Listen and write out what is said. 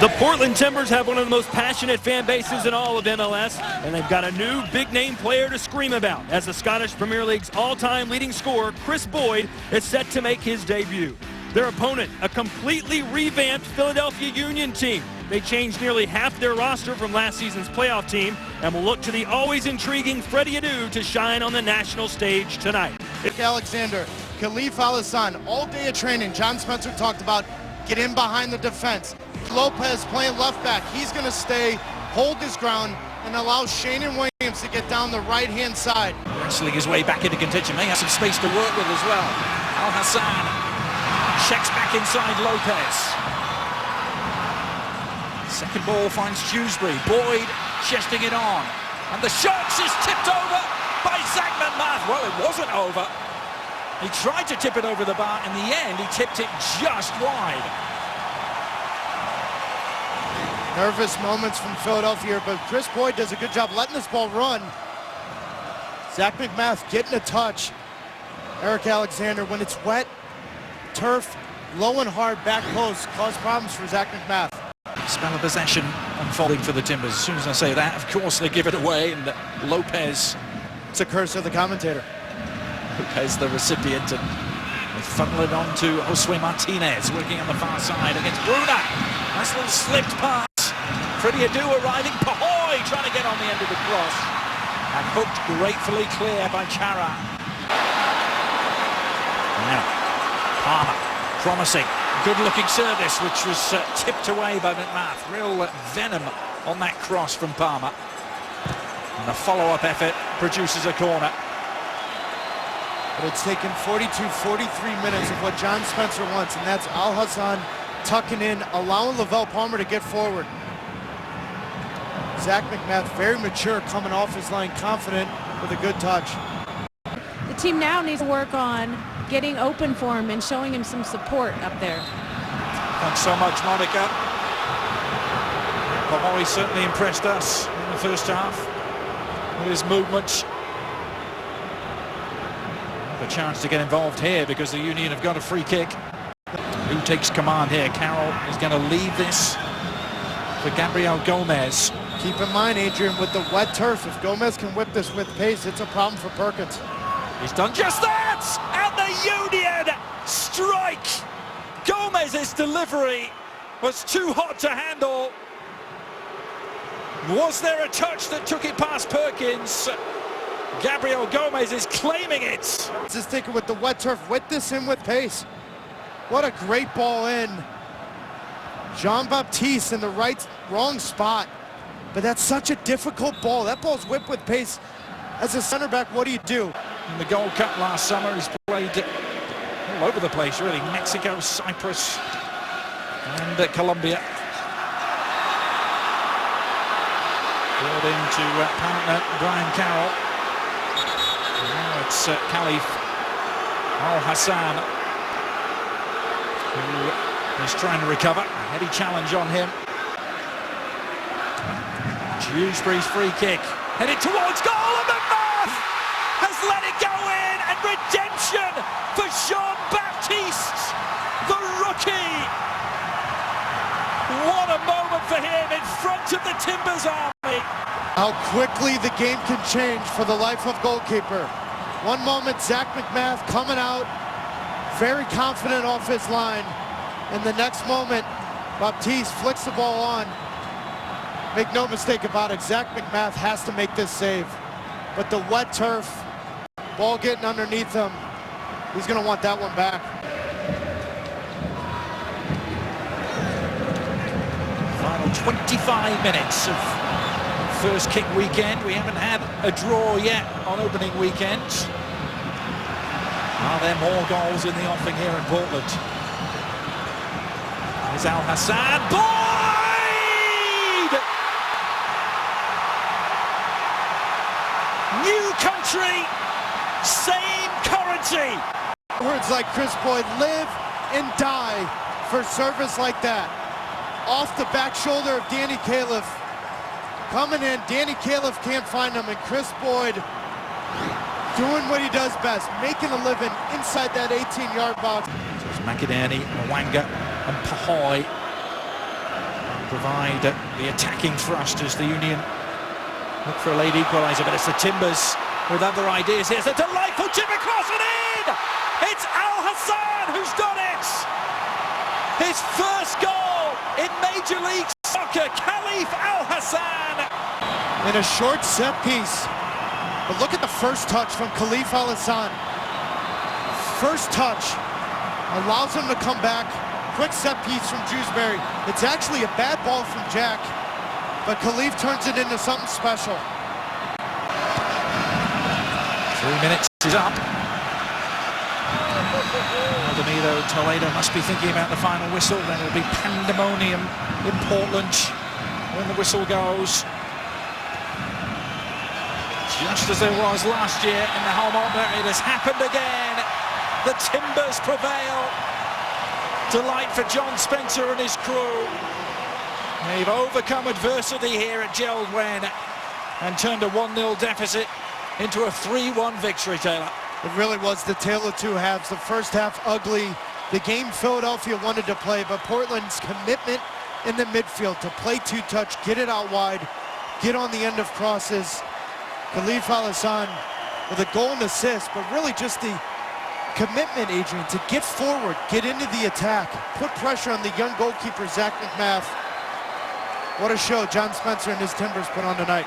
The Portland Timbers have one of the most passionate fan bases in all of MLS, and they've got a new big-name player to scream about, as the Scottish Premier League's all-time leading scorer, Chris Boyd, is set to make his debut. Their opponent, a completely revamped Philadelphia Union team. They changed nearly half their roster from last season's playoff team and will look to the always intriguing Freddie Adu to shine on the national stage tonight. Alexander, Khalif Al-Hassan, all day of training. John Spencer talked about get in behind the defense. Lopez playing left back. He's going to stay, hold his ground, and allow Shannon Williams to get down the right-hand side. Wrestling his way back into contention. May have some space to work with as well. Al-Hassan checks back inside Lopez. Second ball finds Dewsbury. Boyd chesting it on. And the shot is tipped over by Zach McMath. Well, it wasn't over. He tried to tip it over the bar. In the end, he tipped it just wide. Nervous moments from Philadelphia, but Chris Boyd does a good job letting this ball run. Zach McMath getting a touch. Eric Alexander, when it's wet, turf, low and hard back post, cause problems for Zach McMath. Spell of possession unfolding for the Timbers. As soon as I say that, of course, they give it away, and Lopez. It's a curse of the commentator. Lopez, the recipient, and they funnel it on to Josue Martinez, working on the far side against Bruna. Nice little slipped pass. Freddie Adu arriving. Pahoy trying to get on the end of the cross. And hooked gratefully clear by Chara. Now, Palmer, promising. Good-looking service, which was tipped away by McMath. Real venom on that cross from Palmer. And the follow-up effort produces a corner. But it's taken 42, 43 minutes of what John Spencer wants, and that's Al-Hassan tucking in, allowing Lavelle Palmer to get forward. Zach McMath, very mature, coming off his line, confident with a good touch. The team now needs to work on getting open for him and showing him some support up there. Thanks so much, Monica. Pahoy certainly impressed us in the first half with his movements. A chance to get involved here because the Union have got a free kick. Who takes command here? Carroll is going to leave this for Gabriel Gomez. Keep in mind, Adrian, with the wet turf, if Gomez can whip this with pace, it's a problem for Perkins. He's done just that! And the Union strike! Gomez's delivery was too hot to handle. Was there a touch that took it past Perkins? Gabriel Gomez is claiming it. Just thinking with the wet turf, whip this in with pace. What a great ball in. Jean-Baptiste in the wrong spot. But that's such a difficult ball. That ball's whipped with pace. As a center back, what do? In the Gold Cup last summer, he's played all over the place, really. Mexico, Cyprus, and Colombia. Brought into partner Brian Carroll. Now it's Khalif Al-Hassan, who is trying to recover. A heady challenge on him. Dewsbury's free kick, headed towards goal, and McMath has let it go in, and redemption for Jean-Baptiste, the rookie. What a moment for him in front of the Timbers army. How quickly the game can change for the life of goalkeeper. One moment, Zach McMath coming out, very confident off his line, and the next moment, Baptiste flicks the ball on. Make no mistake about it, Zach McMath has to make this save. But the wet turf, ball getting underneath him, he's going to want that one back. Final 25 minutes of first kick weekend. We haven't had a draw yet on opening weekends. Are there more goals in the offing here in Portland? There's Al-Hassan. Boyd! New country, same currency. Words like Chris Boyd, live and die for service like that. Off the back shoulder of Danny Califf. Coming in, Danny Califf can't find him, and Chris Boyd doing what he does best, making a living inside that 18-yard box. So it's McInerney, Mwanga, and Pahoy. provide the attacking thrust as the Union look for a late equalizer, but it's the Timbers with other ideas. Here's a delightful chip across and in! It's Al Hassan who's done it! His first goal in Major League Soccer, Khalif Al Hassan! In a short set piece. But look at the first touch from Khalif Al Hassan. First touch allows him to come back. Quick set piece from Dewsbury. It's actually a bad ball from Jack, but Khalif turns it into something special. 3 minutes is up. Aldemiro Toledo must be thinking about the final whistle. Then it'll be pandemonium in Portland when the whistle goes. Just as there was last year in the home opener, it has happened again. The Timbers prevail. Delight for John Spencer and his crew. They've overcome adversity here at JELD-WEN and turned a 1-0 deficit into a 3-1 victory, Taylor. It really was the tale of two halves. The first half ugly. The game Philadelphia wanted to play, but Portland's commitment in the midfield to play two-touch, get it out wide, get on the end of crosses. Khalif Al Hassan with a goal and assist, but really just the commitment, Adrian, to get forward, get into the attack, put pressure on the young goalkeeper, Zach McMath. What a show John Spencer and his Timbers put on tonight.